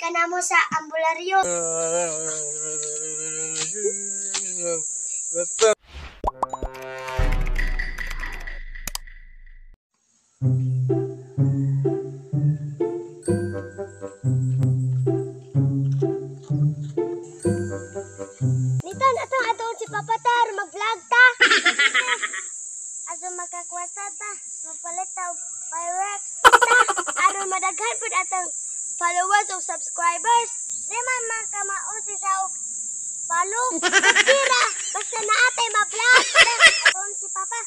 kanamo sa ambularyo. Nitan, atong si Papa Tar, mag-vlog ta. Ato magkakwata ta, mapalit ta fireworks ta. Aron madaghan pud atong followers o subscribers. Di man makamausi sa follow. Tira, basta na atay ma-vlog. Aton si Papa.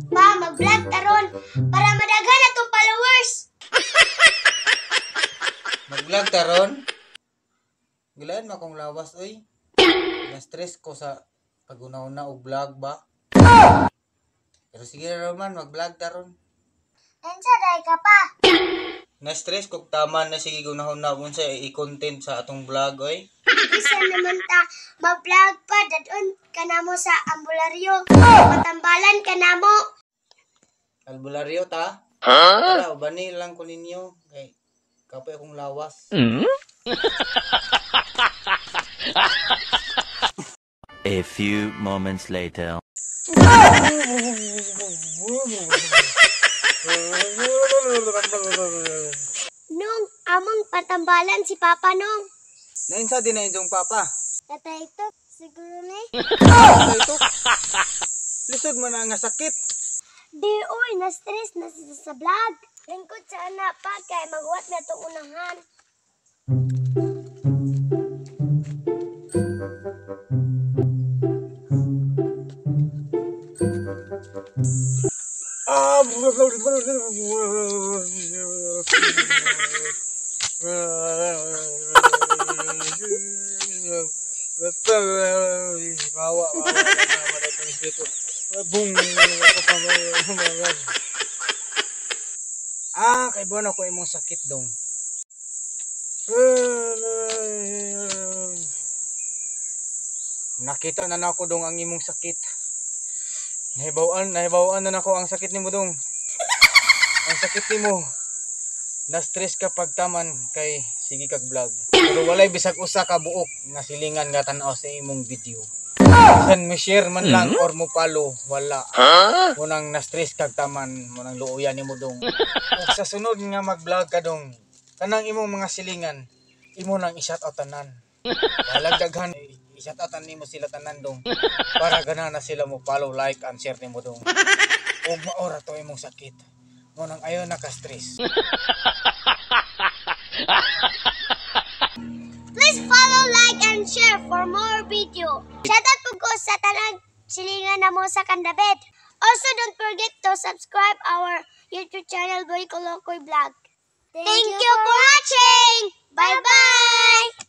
Pa, mag-vlog taron para madaghan atong followers. Mag-vlog taron? Gilaan mo akong lawas, oy. Na-stress ko sa pag-una-una og vlog ba? Pero sige naman, mag-vlog taron. Ensa day ka pa? Na-stress ko tama na sige gunahon-na unsa i-content sa atong vlog, oy. Isa naman ta mag-vlog pa dadon kanamo sa ambularyo. Patambalan kanamo. Albularyo ta? Tara, ubani lang ko ninyo. Kay kapoy akong lawas. A few moments later. Nung among patambalan si Papa nung. Nainsa din na inyong papa? Tatay ito, siguro ni. Ito. Lisod man na nga sakit. Di oy, na-stress na sila sa vlog. Lingkod sa anak pa kay magwat na itong unahan. Kay buwan ako imong sakit dong. Nakita na nako dong ang imong sakit. Nahibawan na nako ang sakit nimo dong. Ang sakit nimo. Na-stress ka pagtaman kay sige kag vlog. Pero walay bisag usa ka buok nga silingan nga tan-aw sa imong video. San mo share man lang or mo follow, wala. Munang na-stress kag taman, munang luoyan nimo dong. Ug sa sunod nga mag-vlog ka dong, kanang imong mga silingan, imo nang i-shoutout tanan. Dalagdaghan i-shoutoutan nimo sila tanan dong. Para gana na sila mo follow, like and share nimo dong. Ug maora to imong sakit. Munang ayo na ka stress. Please follow, like, and share for more video. Shoutout po ko sa tanang silingan na mo sa Kandabet. Also, don't forget to subscribe our YouTube channel, Boy Kolokoy Vlog. Thank you for watching! Bye-bye!